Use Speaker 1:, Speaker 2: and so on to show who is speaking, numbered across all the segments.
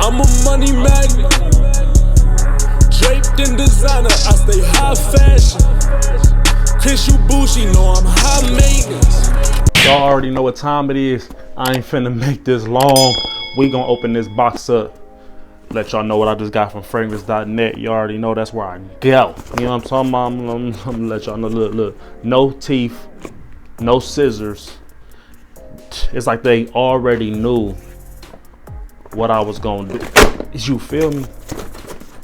Speaker 1: I'm a money magnet, draped in designer, I stay high fashion. Chris, you bougie, know I'm high maintenance.
Speaker 2: Y'all already know what time it is. I ain't finna make this long. We gonna open this box up. Let y'all know what I just got from fragrance.net. You already know that's where I go. You know what I'm talking about? I'm gonna let y'all know. Look. No teeth, no scissors. It's like they already knew what I was gonna do. You feel me?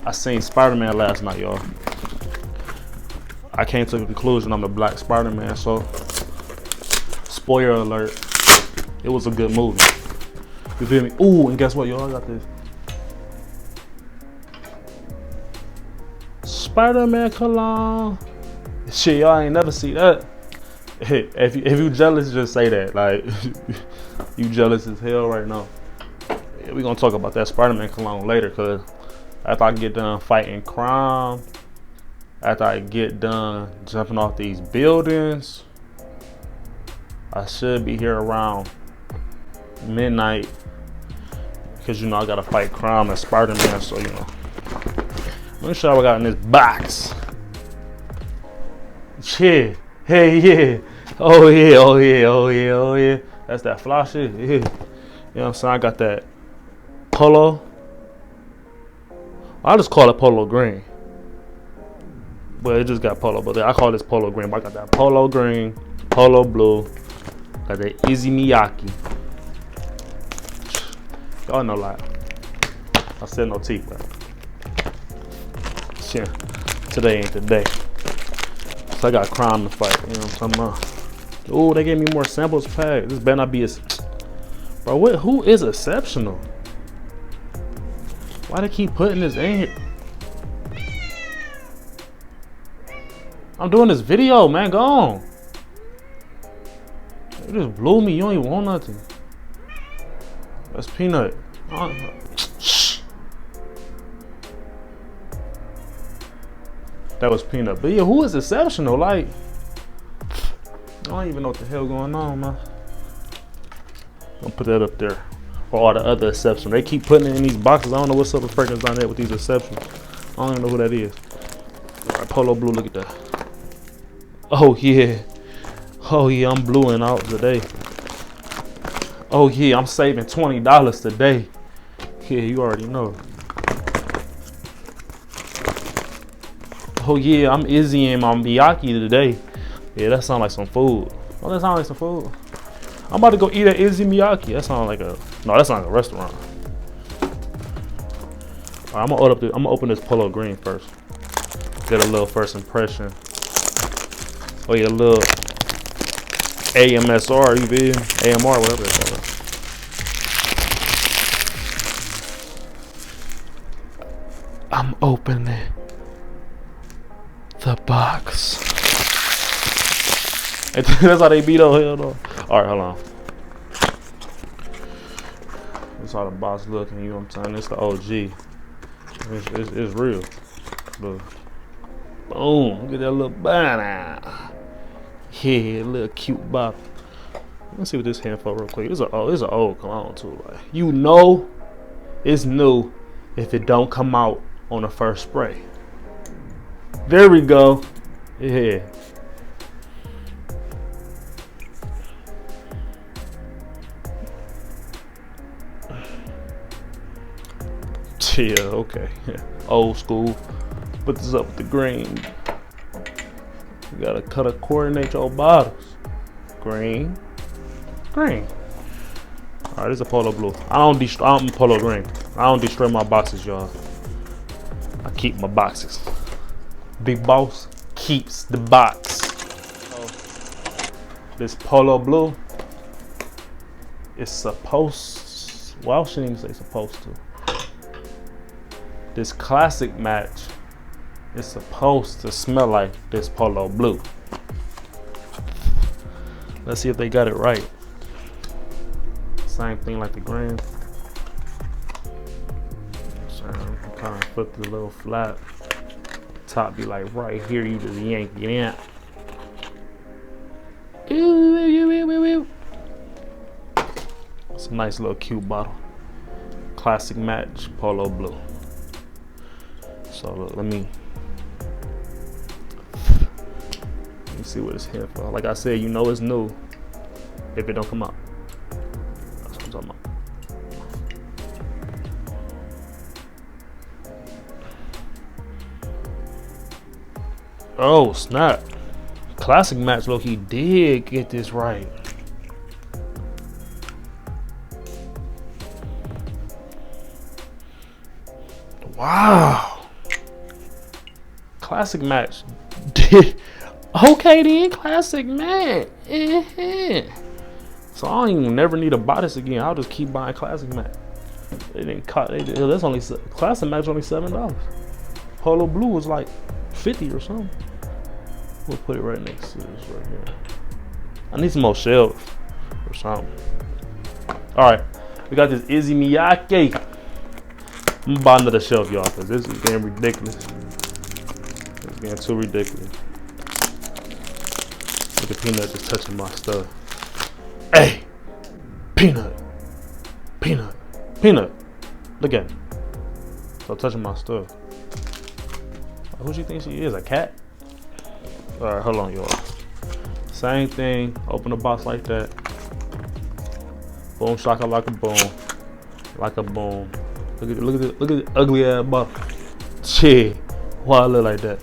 Speaker 2: I seen Spider-Man last night, y'all. I came to the conclusion I'm the Black Spider-Man, so spoiler alert, it was a good movie. You feel me? Ooh, and guess what, y'all? I got this Spider-Man cologne. Shit, y'all ain't never see that. If you jealous, just say that. Like, you jealous as hell right now. Yeah, we gonna talk about that Spider-Man cologne later, cause after I get done fighting crime, after I get done jumping off these buildings, I should be here around midnight, because you know I gotta fight crime and Spider-Man, so you know. Let me show you what I got in this box. Yeah, hey, yeah. Oh yeah. That's that fly shit, yeah. You know what I'm saying? I got that Polo. I just call it Polo green. But it just got Polo, but I call this Polo green. But I got that Polo green, Polo blue, got that Issey Miyake. Y'all know, like, I said no teeth, but yeah, today ain't the day. So I got crime to fight, you know what I'm talking about? Ooh, they gave me more samples packed. This better not be as, bro, who is exceptional? Why they keep putting this in here? I'm doing this video, man, go on. You just blew me, you don't even want nothing. That's peanut. That was peanut. But yeah, who is exceptional? Like, I don't even know what the hell going on, man. I'm gonna put that up there for all the other exceptions. They keep putting it in these boxes. I don't know what's up with fragrance down there with these exceptions. I don't even know who that is. All right, Polo blue, look at that. Oh yeah, I'm bluing out today. Oh yeah, I'm saving $20 today. Yeah, you already know. Oh yeah, I'm Issey and my Miyake today. Yeah, that sounds like some food. Oh, that sounds like some food. I'm about to go eat at Issey Miyake. That sounds like a, no, that sounds like a restaurant. All right, I'm gonna open this Polo green first. Get a little first impression. Oh yeah, a little AMSR, you feel? AMR, whatever it's called. I'm opening the box. That's how they beat up, hell no. Alright, hold on. That's how the box looking, you know what I'm saying? It's the OG. It's real. Look. Boom, look at that little banana. Yeah, little cute bottle. Let's see what this hand for real quick. It's an old cologne too. Like, you know it's new if it don't come out on the first spray. There we go. Yeah. Yeah, okay. Old school. Put this up with the green. You gotta coordinate your bottles. Green. Alright, this is a Polo blue. I'm Polo green. I don't destroy my boxes, y'all. I keep my boxes. Big boss keeps the box. This Polo blue is supposed, well, I shouldn't even say supposed to. This classic match is supposed to smell like this Polo blue. Let's see if they got it right. Same thing like the green. So kind of flip the little flat. Top be like right here, you just yank it in. It's a nice little cute bottle. classic match Polo Blue. So look, let me see what it's here for. Like I said, you know it's new if it don't come out. That's what I'm talking about. Oh snap! Classic match, look, he did get this right. Wow. Classic match. Okay then, classic match. So I don't even never need to buy this again. I'll just keep buying classic match. They didn't cut. That's only classic match only $7. Polo Blue was like 50 or something. We'll put it right next to this right here. I need some more shelves or something. All right, we got this Issey Miyake. I'm gonna buy another shelf, y'all, because this is getting ridiculous. It's getting too ridiculous. Look at Peanut just touching my stuff. Hey, Peanut, Peanut, Peanut. Look at him. Stop touching my stuff. Who she think she is? A cat? All right, hold on, y'all. Same thing. Open the box like that. Boom, shaka like a boom, like a boom. Look at the ugly ass bottle. Shit, why I look like that?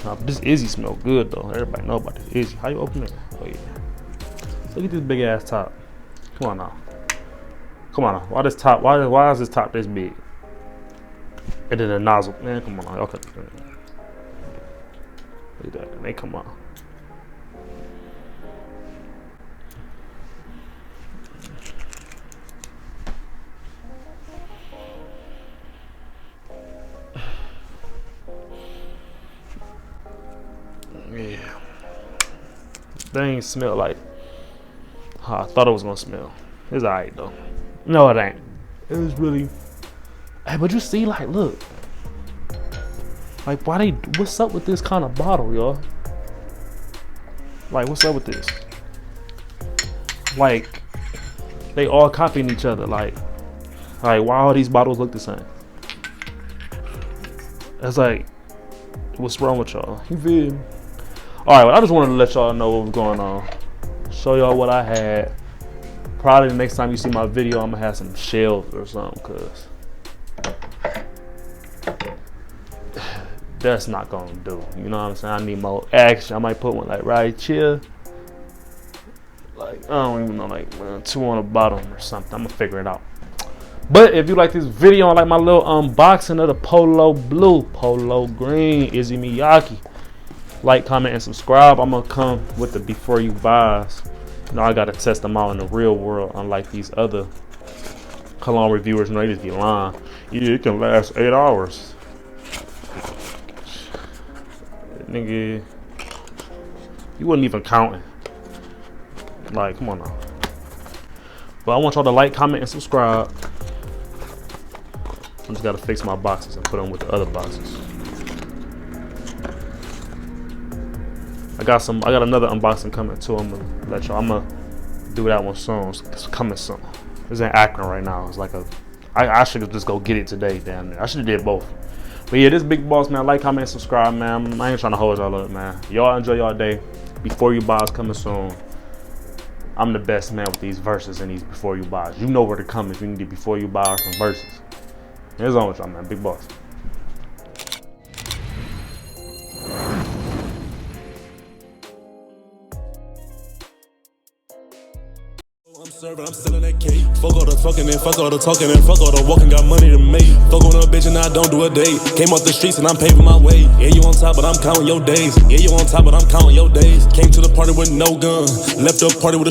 Speaker 2: Nah, this Issey smell good though. Everybody know about this Issey. How you open it? Oh yeah. Look at this big ass top. Come on now. Come on now. Why this top? Why is this top this big? And then the nozzle. Man, come on now. Okay. Look at that. They come on. Yeah. They ain't smell like how I thought it was gonna smell. It's alright though. No, it ain't. It was really. Hey, but you see, like, look. Like, what's up with this kind of bottle, y'all? Like, what's up with this? Like, they all copying each other. Like why all these bottles look the same? It's like, what's wrong with y'all? You feel me? Alright, well, I just wanted to let y'all know what was going on. Show y'all what I had. Probably the next time you see my video, I'm gonna have some shelves or something, cause that's not gonna do. You know what I'm saying? I need more action. I might put one like right here. Like, I don't even know, like 2 on the bottom or something. I'm gonna figure it out. But if you like this video and like my little unboxing of the Polo Blue, Polo Green, Issey Miyake, like, comment, and subscribe. I'm gonna come with the before you buys. You know, I gotta test them out in the real world, unlike these other cologne reviewers. You know, they just be lying. Yeah, it can last 8 hours. Nigga, you wasn't even counting. Like, come on now. But I want y'all to like, comment, and subscribe. I just gotta fix my boxes and put them with the other boxes. I got another unboxing coming too. I'm gonna do that one soon. It's coming soon. It's in Akron right now. It's like I should just go get it today, damn near. I should have did both. But yeah, this big boss, man. Like, comment, and subscribe, man. I ain't trying to hold y'all up, man. Y'all enjoy y'all day. Before you buys coming soon. I'm the best man with these verses and these before you buys. You know where to come if you need before you buy or some verses. Here's on with y'all, man. Big boss.
Speaker 1: I'm serving, I'm selling that cake. Fuck all the talking and fuck all the talking and fuck all the walking. Got money to make. Fuck on a bitch and I don't do a date. Came off the streets and I'm paving my way. Yeah, you on top, but I'm counting your days. Yeah, you on top, but I'm counting your days. Came to the party with no gun. Left the party with a